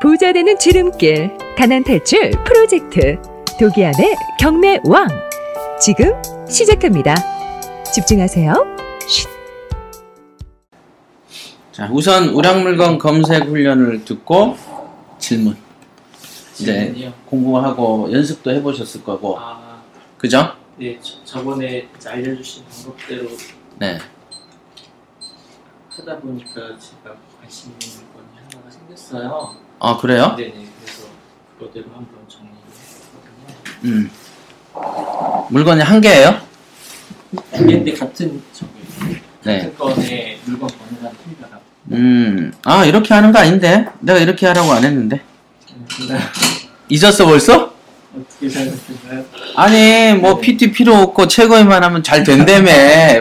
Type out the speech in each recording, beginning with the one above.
부자 되는 지름길, 가난 탈출 프로젝트 도기안의 경매 왕, 지금 시작합니다. 집중하세요. 쉿. 자, 우선 우량물건 검색 훈련을 듣고 질문. 이제 공부하고 연습도 해보셨을 거고, 그죠? 네, 저번에 알려주신 방법대로 네. 하다 보니까 제가 관심 있는 물건이 하나가 생겼어요. 아, 그래요? 네네, 그래서 그거대로 한번 정리를 했거든요. 물건이 한 개예요? 두 개인데 같은 네. 같은 건에 물건 번호가 틀리더라고요. 아, 이렇게 하는 거 아닌데? 내가 이렇게 하라고 안 했는데. 잊었어 벌써? 어떻게 생각하셨나요? 아니, 뭐 PT 필요 없고 최고위만 하면 잘 된다며.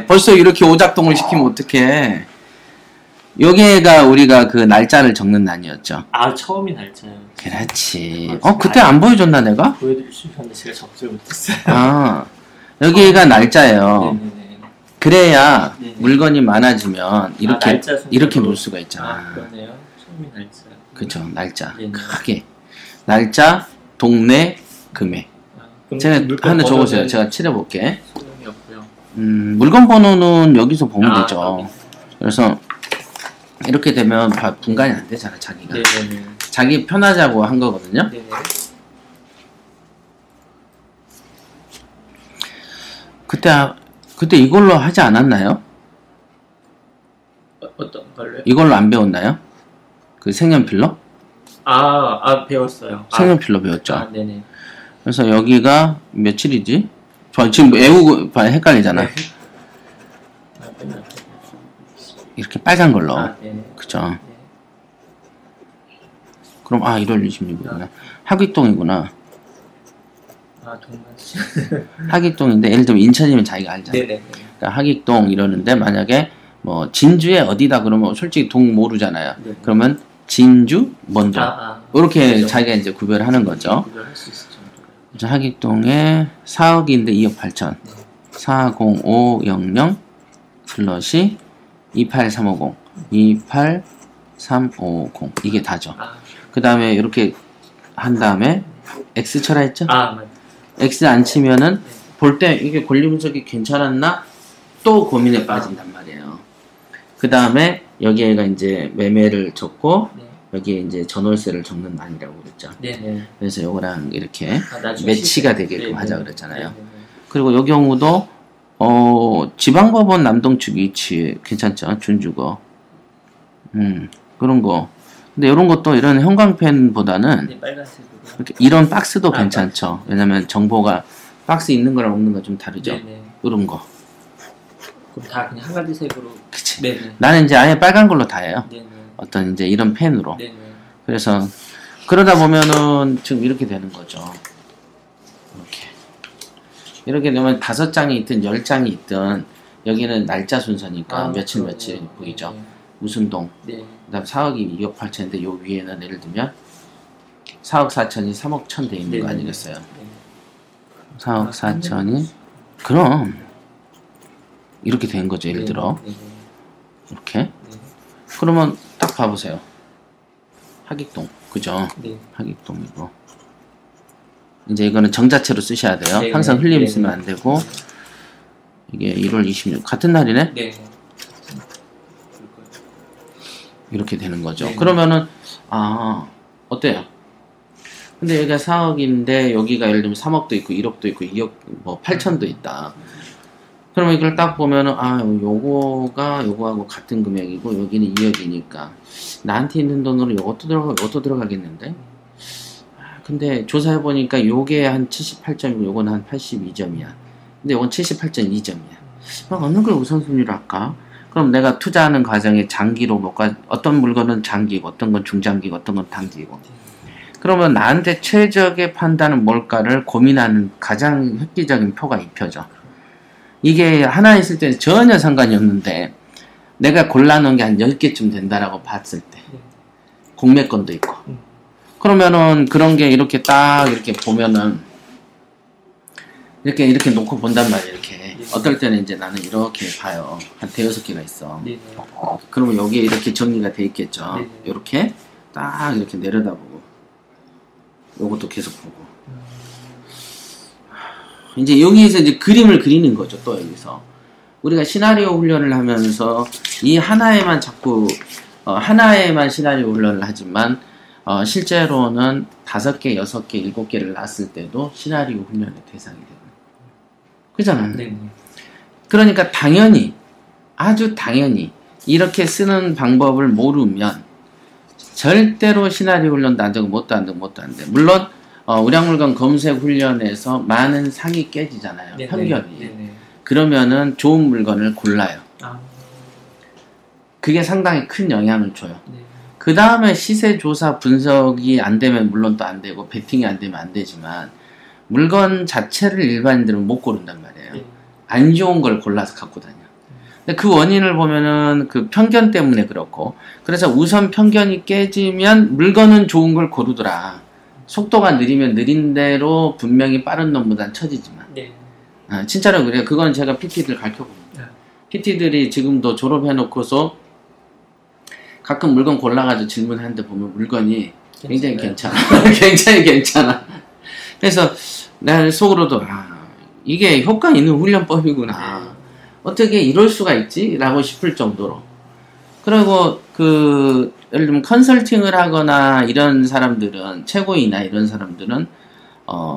벌써 이렇게 오작동을 시키면 어떡해. 여기가 우리가 그 날짜를 적는 난이었죠. 아, 처음이 날짜요. 그렇지. 그때 안 보여줬나 내가? 보여드릴 수 있었는데 제가 적지를 못했어요. 아, 여기가 날짜예요. 네네네. 그래야 네네. 물건이 많아지면 이렇게 날짜 순서로. 이렇게 놓을 수가 있잖아. 아, 그러네요. 처음이 날짜. 그쵸, 날짜. 네네. 크게. 날짜, 동네, 금액. 그럼 제가 물건 하나 적으세요. 번호는 제가 칠해볼게. 소용이 없고요. 물건 번호는 여기서 보면 되죠. 여기. 그래서 이렇게 되면 분간이 안 되잖아, 자기가. 네네네. 자기 편하자고 한 거거든요. 네네. 그때 이걸로 하지 않았나요? 어떤 걸로요? 이걸로 안 배웠나요? 그 색연필로? 배웠어요. 색연필로 배웠죠. 네네. 그래서 여기가 며칠이지? 지금 외우고 헷갈리잖아. 네. 이렇게 빨간 걸로. 네네. 그죠? 네. 그럼 1월 26일이구나. 하기동이구나. 동만시. 하기동인데 예를 들면 인천이면 자기가 알잖아. 네네. 그러니까 하기동 이러는데 만약에 뭐 진주에 어디다 그러면 솔직히 동 모르잖아요. 네. 그러면 진주 먼저 이렇게 그렇죠. 자기가 이제 구별하는 거죠. 구별할 수 있을 정도로. 그래서 하기동에 4억인데 2억 8천. 네. 40500 슬러시 28350 28350 이게 다죠. 그 다음에 이렇게 한 다음에 X 쳐라 했죠? 맞네. X 안 치면은 볼 때 이게 권리 분석이 괜찮았나? 또 고민에 빠진단 말이에요. 그 다음에 여기에가 이제 매매를 적고 네. 여기에 이제 전월세를 적는 난이라고 그랬죠. 네네. 그래서 요거랑 이렇게 나중에 매치가 되게끔 네네. 하자 그랬잖아요. 네네. 그리고 요 경우도 지방법원 남동축 위치 괜찮죠? 준주거. 그런 거. 근데 이런 것도 이런 형광펜보다는 네, 빨간색으로. 이렇게 이런 박스도 괜찮죠. 왜냐면 정보가 박스 있는 거랑 없는 거 좀 다르죠. 네네. 이런 거. 그럼 다 그냥 한 가지 색으로. 그치. 네네. 나는 이제 아예 빨간 걸로 다 해요. 네네. 어떤 이제 이런 펜으로. 네네. 그래서 그러다 보면은 지금 이렇게 되는 거죠. 이렇게 되면 5장이 있든 10장이 있든 여기는 날짜 순서니까 며칠 보이죠. 네. 무슨 동. 네. 그 다음 4억이 2억 8천인데 요 위에는 예를 들면 4억 4천이 3억 1천 돼 있는 거 아니겠어요? 네. 4억 4천이 그럼 이렇게 된 거죠. 예를 들어 이렇게. 네. 그러면 딱 봐보세요. 하객동 그죠? 네. 하객동이고 이제 이거는 정자체로 쓰셔야 돼요. 네네. 항상 흘림 네네. 있으면 안 되고 이게 1월 26일 같은 날이네? 네. 이렇게 되는 거죠. 네네. 그러면은 어때요? 근데 여기가 4억인데 여기가 예를 들면 3억도 있고 1억도 있고 2억 뭐 8천도 있다. 그러면 이걸 딱 보면은 요거가 요거하고 같은 금액이고 여기는 2억이니까 나한테 있는 돈으로 요것도 들어가고 요것도 들어가겠는데? 근데 조사해보니까 요게 한 78점이고 요거는 한 82점이야. 근데 요건 78.2점이야. 어느 걸 우선순위로 할까? 그럼 내가 투자하는 과정에 장기로 어떤 물건은 장기고 어떤 건 중장기고 어떤 건 단기고. 그러면 나한테 최적의 판단은 뭘까를 고민하는 가장 획기적인 표가 이 표죠. 이게 하나 있을 때는 전혀 상관이 없는데 내가 골라놓은 게 한 10개쯤 된다라고 봤을 때 공매권도 있고 그러면은 그런 게 이렇게 딱 이렇게 보면은 이렇게 놓고 본단 말이에요. 이렇게 어떨 때는 이제 나는 이렇게 봐요. 한 5-6개가 있어. 그러면 여기에 이렇게 정리가 돼 있겠죠. 이렇게 딱 이렇게 내려다보고 요것도 계속 보고 이제 여기에서 이제 그림을 그리는 거죠. 또 여기서 우리가 시나리오 훈련을 하면서 이 하나에만 자꾸 하나에만 시나리오 훈련을 하지만 실제로는 5개, 6개, 7개를 놨을 때도 시나리오 훈련의 대상이 되는 그잖아요. 네. 그러니까 당연히 아주 당연히 이렇게 쓰는 방법을 모르면 절대로 시나리오 훈련도 안 되고 뭣도 안 되고 뭣도 안 돼. 물론 우량물건 검색 훈련에서 많은 상이 깨지잖아요. 네네. 편견이. 네네. 그러면은 좋은 물건을 골라요. 아, 그게 상당히 큰 영향을 줘요. 네. 그 다음에 시세 조사 분석이 안 되면 물론 또 안 되고 베팅이 안 되면 안 되지만 물건 자체를 일반인들은 못 고른단 말이에요. 네. 안 좋은 걸 골라서 갖고 다녀. 근데 그 원인을 보면은 그 편견 때문에 그렇고 그래서 우선 편견이 깨지면 물건은 좋은 걸 고르더라. 속도가 느리면 느린 대로 분명히 빠른 놈보단 처지지만 네. 진짜로 그래요. 그건 제가 PT들 가르쳐봅니다. PT들이 지금도 졸업해놓고서 가끔 물건 골라가지고 질문하는데 보면 물건이 굉장히 괜찮아. 굉장히 괜찮아. 그래서 난 속으로도 이게 효과 있는 훈련법이구나. 어떻게 이럴 수가 있지? 라고 싶을 정도로. 그리고 예를 들면 컨설팅을 하거나 이런 사람들은 최고위나 이런 사람들은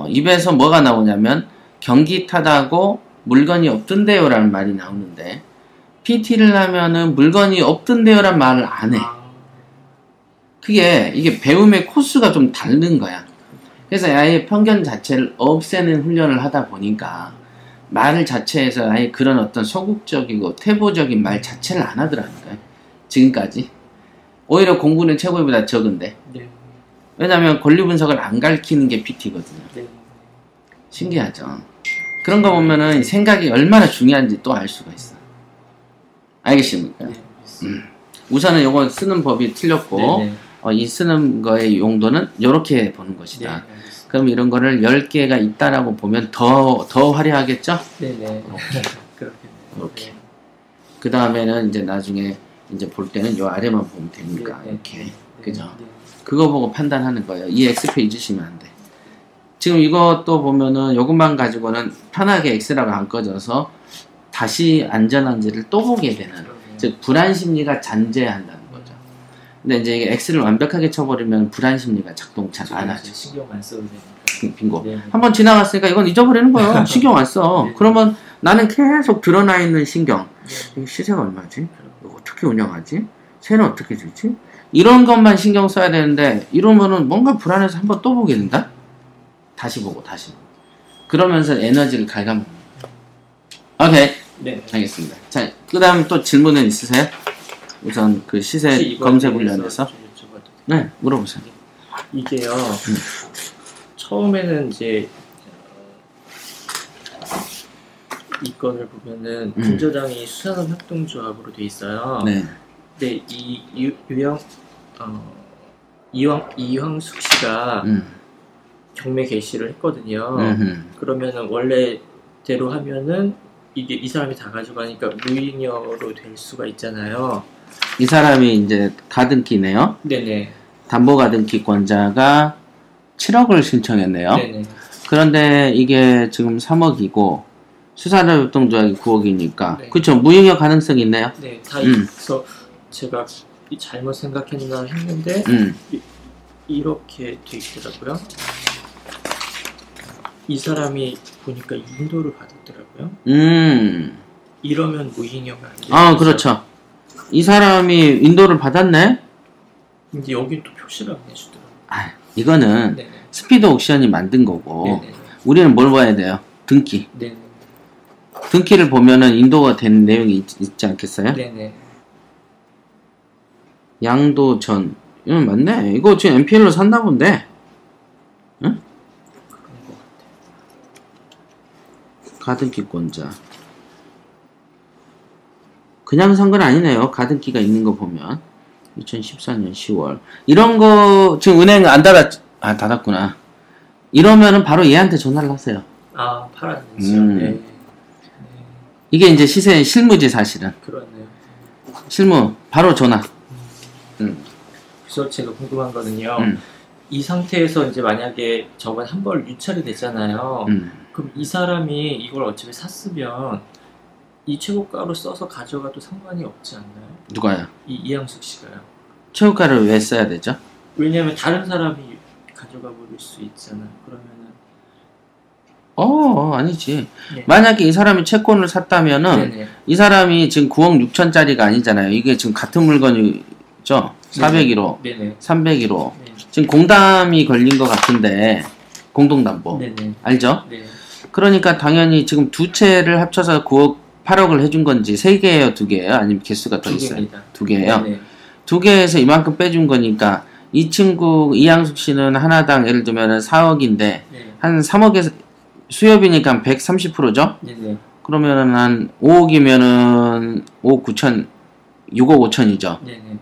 입에서 뭐가 나오냐면 경기 타다고 물건이 없던데요 라는 말이 나오는데 PT를 하면은 물건이 없던데요 라는 말을 안 해. 이게 배움의 코스가 좀 다른 거야. 그래서 아예 편견 자체를 없애는 훈련을 하다 보니까 말 자체에서 아예 그런 어떤 소극적이고 태보적인 말 자체를 안 하더라니까요. 지금까지. 오히려 공부는 최고위보다 적은데. 네. 왜냐면 권리 분석을 안 가르치는 게 PT거든요. 네. 신기하죠. 그런 거 보면은 생각이 얼마나 중요한지 또 알 수가 있어. 알겠습니까? 네. 우선은 요거 쓰는 법이 틀렸고 네. 이 쓰는 거의 용도는 이렇게 보는 네. 것이다. 그럼 이런 거를 10개가 있다라고 보면 더 화려하겠죠? 네네. 그렇겠네요. 이렇게. 그 다음에는 이제 나중에 이제 볼 때는 요 아래만 보면 되니까 네. 이렇게. 네. 그죠? 네. 그거 보고 판단하는 거예요. 이 X표 잊으시면 안 돼. 지금 이것도 보면은 요것만 가지고는 편하게 X라고 안 꺼져서 다시 안전한지를 또 보게 되는, 즉 불안 심리가 잔재한다는 거죠. 근데 이제 이게 X를 완벽하게 쳐버리면 불안 심리가 작동 잘 안 하죠. 신경 안 써도 되니까. 빙고. 네. 한번 지나갔으니까 이건 잊어버리는 거예요. 신경 안 써. 네. 그러면 나는 계속 드러나 있는 신경. 네. 이게 시세가 얼마지? 이거 어떻게 운영하지? 새는 어떻게 주지? 이런 것만 신경 써야 되는데 이러면은 뭔가 불안해서 한번 또 보게 된다? 다시 보고. 그러면서 에너지를 갉아먹는 거예요. 오케이. 네. 알겠습니다. 자, 그 다음 또 질문은 있으세요? 우선 그 시세 검색 훈련에서. 네, 물어보세요. 이게요. 처음에는 이제 이 건을 보면은 분저장이 수산업협동조합으로 돼 있어요. 네. 근데 이황숙 씨가 경매 개시를 했거든요. 그러면은 원래대로 하면은 이게 이 사람이 다 가져가니까 무잉여로 될 수가 있잖아요. 이 사람이 이제 가등기네요. 네네. 담보 가등기권자가 7억을 신청했네요. 네네. 그런데 이게 지금 3억이고 수산업협동조합이 9억이니까 네. 그렇죠. 무잉여 가능성이 있네요. 네, 다 있어. 제가 잘못 생각했나 했는데 이렇게 돼 있더라고요. 이 사람이 보니까 인도를 받았더라고요. 이러면 무잉여가 안 돼요. 아, 그렇죠. 이 사람이 인도를 받았네? 근데 여긴 또 표시를 안 해주더라고요. 아, 이거는 네네. 스피드 옥션이 만든 거고 네네. 우리는 뭘 봐야 돼요? 등기. 네네. 등기를 보면은 인도가 된 내용이 있지 않겠어요? 네네. 양도전. 맞네. 이거 지금 MPL로 샀나 본데. 응? 그런 것 같아요. 가등기권자. 그냥 산 건 아니네요. 가등기가 있는 거 보면. 2014년 10월. 이런 거, 지금 은행 안 닫았구나. 이러면은 바로 얘한테 전화를 하세요. 아, 팔았는지요. 네. 이게 이제 시세 실무지, 사실은. 그렇네요. 실무, 바로 전화. 저 제가 궁금한 거는요. 이 상태에서 이제 만약에 저번에 한 번 유찰이 됐잖아요. 그럼 이 사람이 이걸 어차피 샀으면 이 최고가로 써서 가져가도 상관이 없지 않나요? 누가요? 이양숙 씨가요. 최고가를 왜 써야 되죠? 왜냐하면 다른 사람이 가져가 버릴 수 있잖아요. 그러면은 아니지. 네. 만약에 이 사람이 채권을 샀다면은 네네. 이 사람이 지금 9억 6천짜리가 아니잖아요. 이게 지금 같은 물건이죠. 401호, 네네. 301호. 네. 지금 공담이 걸린 것 같은데 공동담보. 네네. 알죠? 네. 그러니까 당연히 지금 두 채를 합쳐서 9억 8억을 해준 건지 3개예요, 2개예요? 아니면 개수가 더 있어요? 2개예요? 네네. 2개에서 이만큼 빼준 거니까 이 친구 이양숙 씨는 하나당 예를 들면 4억인데 네. 한 3억에서 수협이니까 한 130%죠? 네네. 그러면은 한 5억이면은 5억 9천, 6억 5천이죠? 네네.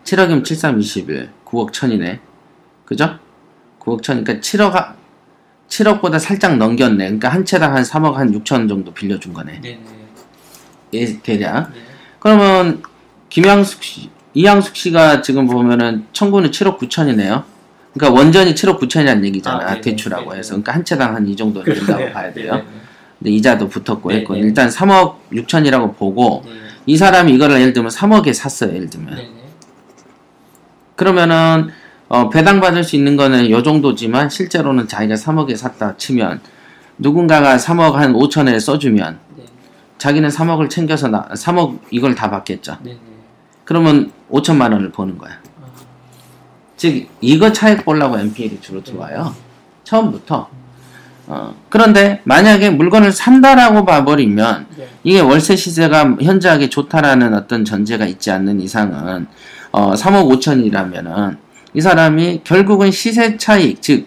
7억이면 7321, 9억 1천이네. 그죠? 9억 1천이니까 7억보다 살짝 넘겼네. 그러니까 한 채당 한 3억 한 6천 정도 빌려준 거네. 네네. 예, 대략. 네. 그러면 이양숙 씨가 지금 보면은 청구는 7억 9천이네요. 그러니까 원전이 7억 9천이라는 얘기잖아. 네네. 대출하고 네네. 해서. 그러니까 한 채당 한 이 정도 된다고 그러네요. 봐야 돼요. 네네. 근데 이자도 붙었고 했고 네네. 일단 3억 6천이라고 보고 네네. 이 사람이 이거를 예를 들면 3억에 샀어요. 예를 들면. 네네. 그러면은 배당받을 수 있는 거는 요 정도지만 실제로는 자기가 3억에 샀다 치면 누군가가 3억 한 5천에 써주면 네. 자기는 3억을 챙겨서 3억 이걸 다 받겠죠. 네네. 그러면 5천만 원을 버는 거야. 즉 이거 차익 보려고 NPL이 주로 들어와요. 처음부터. 그런데 만약에 물건을 산다라고 봐버리면 네. 이게 월세 시세가 현저하게 좋다라는 어떤 전제가 있지 않는 이상은 3억 5천이라면은 이 사람이 결국은 시세 차익, 즉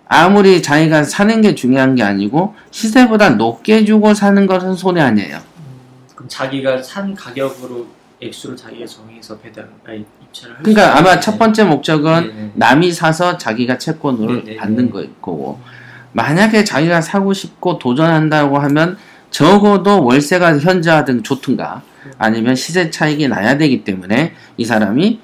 아무리 자기가 사는 게 중요한 게 아니고 시세보다 높게 주고 사는 것은 손해 아니에요. 그럼 자기가 산 가격으로 액수를 자기가 정해서 입찰을 할 그러니까 수 아마 있는 첫 번째 목적은 네네. 남이 사서 자기가 채권을 네네. 받는 거고 만약에 자기가 사고 싶고 도전한다고 하면 적어도 월세가 현저하든 좋든가 아니면 시세 차익이 나야 되기 때문에 이 사람이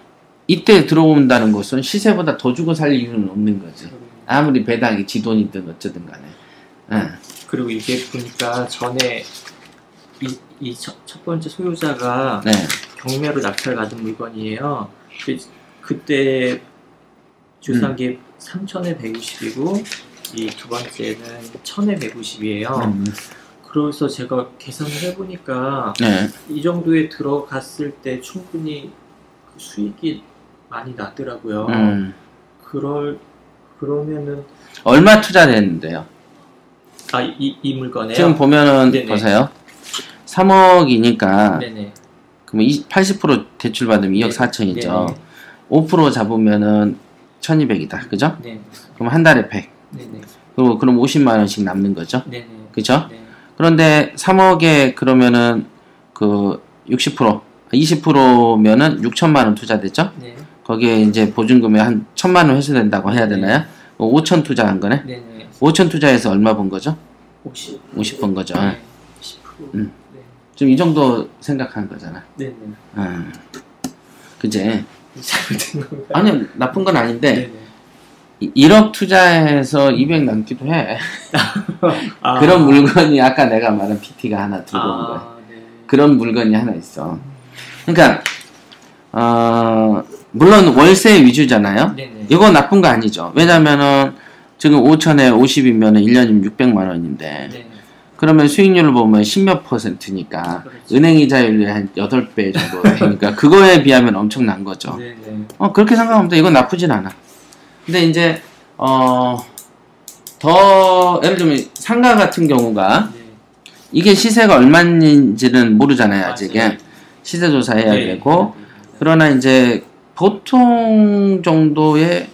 이때 들어온다는 것은 시세보다 더 주고 살 이유는 없는 거지. 아무리 배당이 지 돈이든 어쩌든 간에. 그리고 이게 보니까 전에 이 첫 번째 소유자가 네. 경매로 낙찰받은 물건이에요. 그때 주사한 게 3천에 150이고 이 두 번째는 1,000에 150이에요. 그래서 제가 계산을 해보니까 네. 이 정도에 들어갔을 때 충분히 그 수익이 많이 나더라고요. 그러면은 얼마 투자됐는데요? 이 물건에요? 지금 보면은 네네. 보세요. 3억이니까 네네. 그러면 80% 대출 받으면 2억 4천이죠. 5% 잡으면은 1200이다. 그죠? 네. 그럼 한 달에 100. 네네. 그럼 50만 원씩 남는 거죠. 네네. 그죠? 네. 그런데 3억에 그러면은 그 60%, 20%면은 6천만 원 투자됐죠? 네. 거기에 이제 보증금에 한 1,000만 원 회수된다고 해야 되나요? 5천 투자한 거네? 네네. 5천 투자해서 얼마 번 거죠? 50 번 거죠. 네. 10%. 음. 네. 지금 이 정도 생각한 거잖아. 네네. 그제? 잘못된 건가요? 아니, 나쁜 건 아닌데, 네네. 1억 투자해서 200 남기도 해. 아. 그런 물건이 아까 내가 말한 PT가 하나 들어온 거야. 네. 그런 물건이 하나 있어. 그러니까, 물론 월세 위주잖아요? 네네. 이거 나쁜 거 아니죠. 왜냐면은, 지금 5천에 50이면 1년이면 600만 원인데, 네. 그러면 수익률을 보면 10몇 %니까, 그렇죠. 은행 이자율이 한 8배 정도 되니까, 그거에 비하면 엄청난 거죠. 네네. 그렇게 생각하면 돼. 이건 나쁘진 않아. 근데 이제, 더, 예를 들면, 상가 같은 경우가, 네. 이게 시세가 얼마인지는 모르잖아요, 아직은. 맞아요. 시세 조사해야 네. 되고, 그러나 이제, 보통 정도의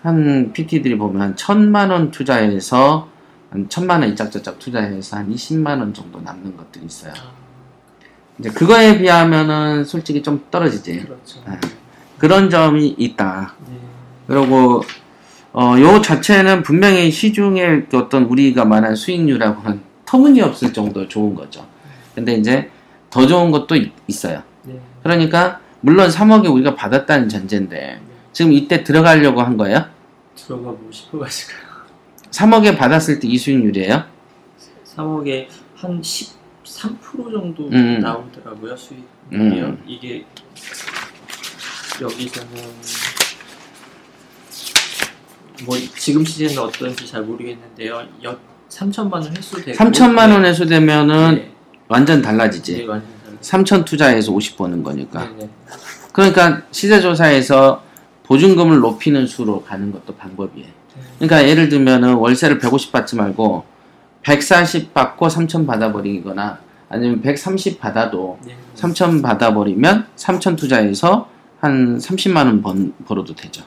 한 PT들이 보면 한 1,000만 원 투자해서, 한 1,000만 원 이짝저짝 투자해서 한 20만 원 정도 남는 것들이 있어요. 이제 그거에 비하면은 솔직히 좀 떨어지지. 그렇죠. 그런 점이 있다. 네. 그리고 요 자체는 분명히 시중에 어떤 우리가 말한 수익률하고는 터무니없을 정도 좋은 거죠. 근데 이제 더 좋은 것도 있어요. 네. 그러니까 물론 3억에 우리가 받았다는 전제인데 지금 이때 들어가려고 한 거예요? 들어가고 싶어가지고요. 3억에 받았을 때 이 수익률이에요? 3억에 한 13% 정도 나오더라고요, 수익이요. 이게 여기서는 뭐 지금 시세는 어떤지 잘 모르겠는데요. 3천만 원 회수되고 3천만 원 회수되면은 네. 완전 달라지지. 네, 완전 달라지죠. 3천 투자해서 50 버는 거니까. 네네. 그러니까 시세조사에서 보증금을 높이는 수로 가는 것도 방법이에요. 그러니까 예를 들면은 월세를 150 받지 말고 140 받고 3천 받아버리거나 아니면 130 받아도 네. 3천 받아버리면 3천 투자해서 한 30만 원 벌어도 되죠.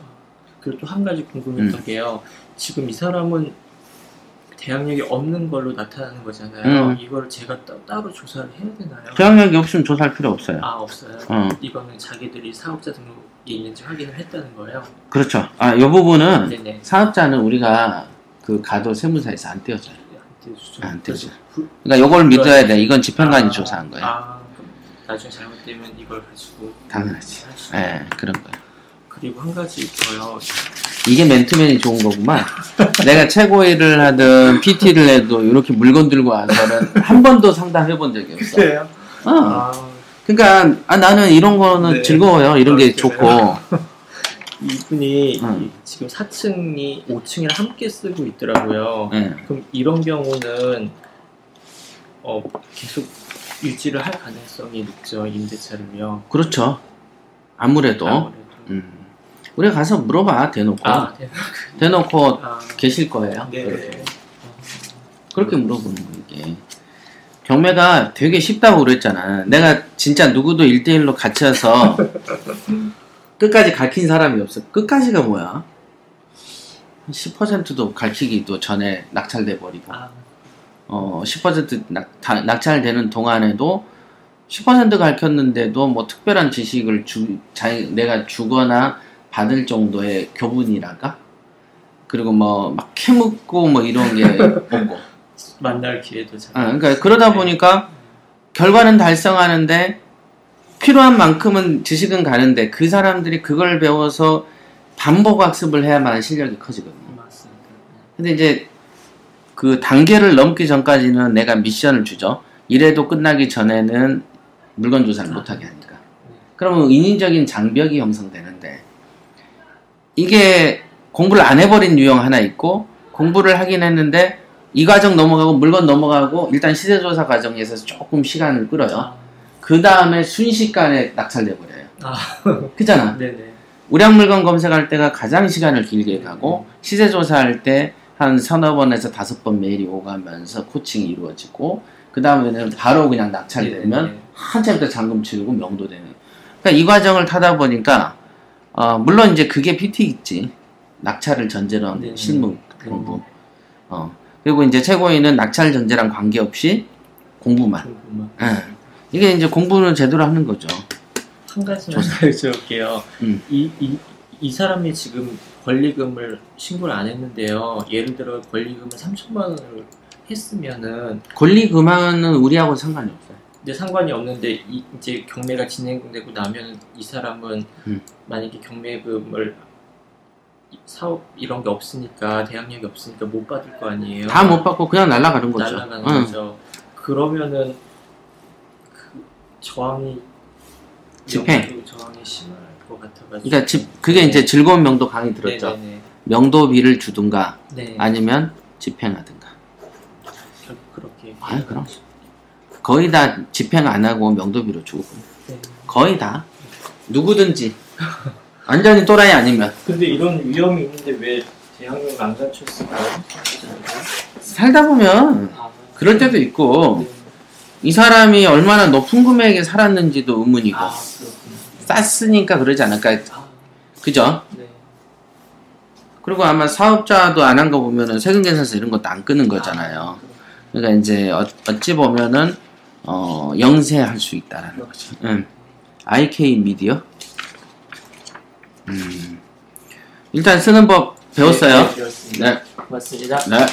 그리고 또 한 가지 궁금했던 게요. 지금 이 사람은 대항력이 없는 걸로 나타나는 거잖아요. 이걸 제가 따로 조사를 해야 되나요? 대항력이 없으면 조사할 필요 없어요. 아, 없어요? 이거는 자기들이 사업자 등록이 있는지 확인을 했다는 거예요? 그렇죠. 이 부분은 네네. 사업자는 우리가 그 가도 세무사에서 안 떼어줘요. 안 떼어주죠. 떼어줘요. 그러니까 이걸 믿어야 돼. 이건 집행관이 조사한 거예요. 그럼 나중에 잘못되면 이걸 가지고 당연하지. 예, 그런 거예요. 그리고 한 가지 더요. 이게 맨투맨이 좋은 거구만. 내가 최고위를 하든 PT를 해도 이렇게 물건 들고 와서는 한 번도 상담해 본 적이 없어. 그래요? 그러니까 나는 이런 거는 네. 즐거워요. 이런 게 좋고. 이분이 지금 4층이 5층이랑 함께 쓰고 있더라고요. 그럼 이런 경우는 계속 유지를 할 가능성이 높죠. 임대차를요. 그렇죠. 아무래도. 우리가 가서 물어봐. 대놓고. 대놓고 계실 거예요. 네. 그렇게 물어보는 거 이게. 경매가 되게 쉽다고 그랬잖아. 내가 진짜 누구도 1대1로 같이 와서 끝까지 가르친 사람이 없어. 끝까지가 뭐야? 10%도 가르치기도 전에 낙찰돼 버리고 10% 낙찰되는 동안에도 10% 가르쳤는데도 뭐 특별한 지식을 내가 주거나 받을 정도의 교분이랄까? 그리고 뭐 막 캐묻고 뭐 이런 게 없고 만날 기회도 잘. 그러니까 그러다 보니까 결과는 달성하는데 필요한 만큼은 지식은 가는데 그 사람들이 그걸 배워서 반복 학습을 해야만 실력이 커지거든요. 맞습니다. 근데 이제 그 단계를 넘기 전까지는 내가 미션을 주죠. 이래도 끝나기 전에는 물건 조사를 못하게 하니까. 그러면 인위적인 장벽이 형성되는데 이게 공부를 안 해버린 유형 하나 있고 공부를 하긴 했는데 이 과정 넘어가고 물건 넘어가고 일단 시세조사 과정에서 조금 시간을 끌어요. 그 다음에 순식간에 낙찰돼 버려요. 그잖아. 네네. 우량물건 검색할 때가 가장 시간을 길게 가고 시세조사할 때 한 3-4번에서 5번 메일이 오가면서 코칭이 이루어지고 그 다음에는 바로 그냥 낙찰되면 한참 있다 잔금 치르고 명도되는. 그러니까 이 과정을 타다 보니까 물론 이제 그게 PT겠지. 낙찰을 전제로 한 실무 공부. 그리고 이제 최고위는 낙찰 전제랑 관계없이 공부만. 이게 이제 공부는 제대로 하는 거죠. 한 가지만 여쭤볼게요. 이 사람이 지금 권리금을 신고를 안 했는데요. 예를 들어 권리금을 3천만 원을 했으면은 권리금은 우리하고 상관이 없어요. 근데 상관이 없는데 이제 경매가 진행되고 나면 이 사람은 만약에 경매금을 사업 이런 게 없으니까 대항력이 없으니까 못 받을 거 아니에요. 다 못 받고 그냥 날아가는 거죠. 날아가는 거죠. 그러면은 그 저항이 집행 저항이 심할 것 같아가지고. 그러니까 그게 이제 즐거운 명도 강의 들었죠. 네네네. 명도비를 주든가 네. 아니면 집행하든가. 결국 그렇게. 그럼 거의 다 집행 안 하고 명도비로 주고. 네. 거의 다 누구든지 완전히 또라이 아니면. 근데 이런 위험이 있는데 왜 대항력을 안 갖췄을까요? 살다 보면 그럴 때도 있고 이 사람이 얼마나 높은 금액에 살았는지도 의문이고 쌌으니까 그러지 않을까. 그죠? 네. 그리고 아마 사업자도 안 한 거 보면은 세금계산서 이런 것도 안 끄는 거잖아요. 그러니까 이제 어찌 보면은 영세할 수 있다라는 거죠. IK 미디어. 일단 쓰는 법 배웠어요. 네, 배웠습니다. 네. 고맙습니다. 네.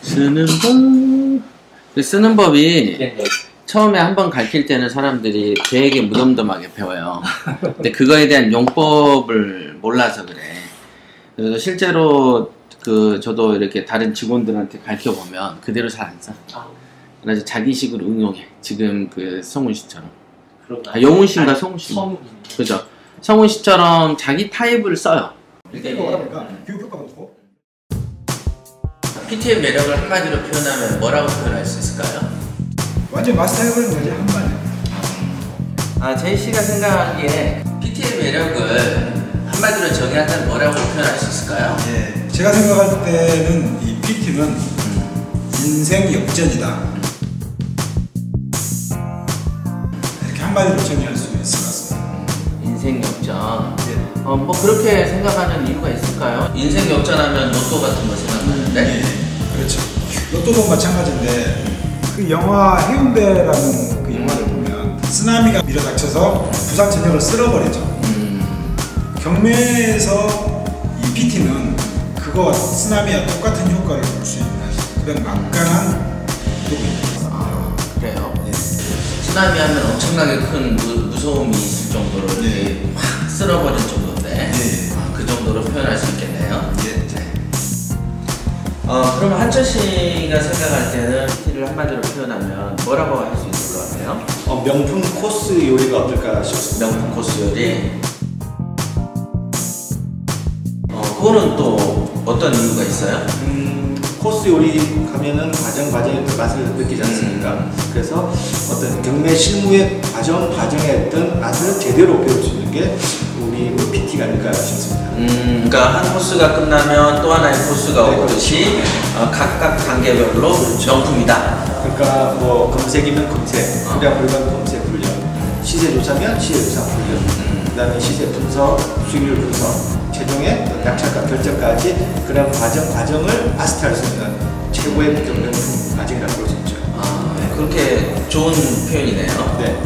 쓰는 법 쓰는 법이 네. 처음에 한번 가르칠 때는 사람들이 되게 무덤덤하게 배워요. 근데 그거에 대한 용법을 몰라서 그래. 그래서 실제로 저도 이렇게 다른 직원들한테 가르쳐 보면 그대로 잘 안 써. 그래서 자기식으로 응용해. 지금 성훈 씨처럼. 영훈 씨인가 성훈 씨? 그죠. 성훈 씨처럼 자기 타입을 써요. PT의 매력을 한마디로 표현하면 뭐라고 표현할 수 있을까요? 완전 마스터해버리는 거지, 한마디. 제이 씨가 생각하기에 PT의 매력을 한마디로 정의한다면 뭐라고 표현할 수 있을까요? 예, 제가 생각할 때는 이 PT는 인생 역전이다. 이렇게 한마디로 정의할 수 있을 것 같습니다. 인생 역전. 예. 뭐 그렇게 생각하는 이유가 있을까요? 인생 역전하면 로또 같은 거 생각나는데? 예, 그렇죠. 로또도 마찬가지인데 그 영화 해운대라는 그 영화를 보면 쓰나미가 밀어닥쳐서 부산 전역을 쓸어버리죠. 경매에서 이 PT는 그거 쓰나미와 똑같은 효과를 볼 수 있는 그런 막강한 도구입니다. 그래요? 예. 쓰나미 하면 엄청나게 큰 무서움이 있을 정도로 이렇게 확 쓸어버릴 정도인데 그 정도로 표현할 수 있겠네요. 그럼 한철 씨가 생각할 때는 PT를 한마디로 표현하면 뭐라고 할 수 있을 것 같아요? 명품 코스 요리가 어떨까 싶습니다. 명품 코스 요리. 그거는 또 어떤 이유가 있어요? 코스 요리 가면은 과정의 그 맛을 느끼지 않습니까? 그래서 어떤 경매 실무의 과정의 어떤 맛을 제대로 배울 수 있는 게 우리 PT가 아닐까 싶습니다. 그러니까 한 코스가 끝나면 또 하나의 코스가 오듯이 각각 단계별로 명품이다. 그러니까 뭐 검색이면 검색, 분량 검색 훈련, 시세 조사면 시세 조사 훈련, 그다음에 시세 분석, 수익률 분석, 최종의 낙찰가 결정까지 그런 과정을 마스터할 수 있는 최고의 명품 과정이라고 볼 수 있죠. 그렇게 좋은 표현이네요. 네.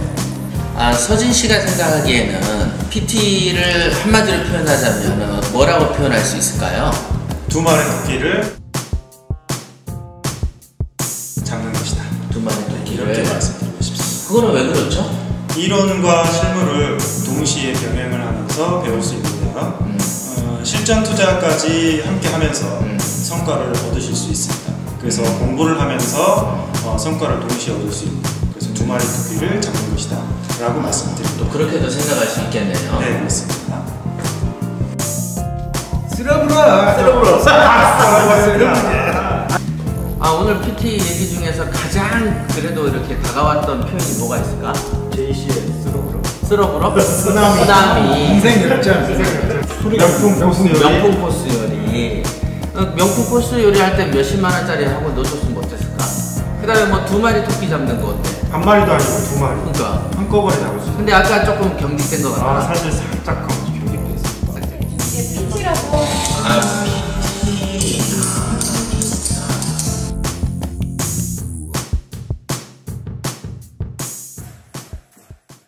서진 씨가 생각하기에는 PT를 한마디로 표현하자면 뭐라고 표현할 수 있을까요? 두 마리 토끼를 잡는 것이다. 두 마리 토끼를 이렇게 말씀드리고 싶습니다. 그거는 왜 그렇죠? 이론과 실무를 동시에 병행을 하면서 배울 수 있는데요. 실전 투자까지 함께 하면서 성과를 얻으실 수 있습니다. 그래서 공부를 하면서 성과를 동시에 얻을 수 있는, 그래서 두 마리 토끼를 잡는 것이다 라고 말씀드립니다. 또 그렇게도 생각할 수 있겠네요. 네, 그렇습니다. 오늘 PT 얘기 중에서 가장 그래도 이렇게 다가왔던 표현이 뭐가 있을까? 제이씨의 쓰러불어? 쓰나미. 인생 역전. 명품 코스 요리. 명품 코스 요리 할 때 몇십만 원짜리 하고 넣어줬으면 어땠을까? 그 다음에 뭐 두 마리 토끼 잡는 거 어때? 한 마리도 아니고 두 마리. 그러니까. 한꺼번에 잡을 수 있어요. 근데 아까 조금 경직된 것 같아. 사실 살짝 경직돼 있어요. 이게 PT라고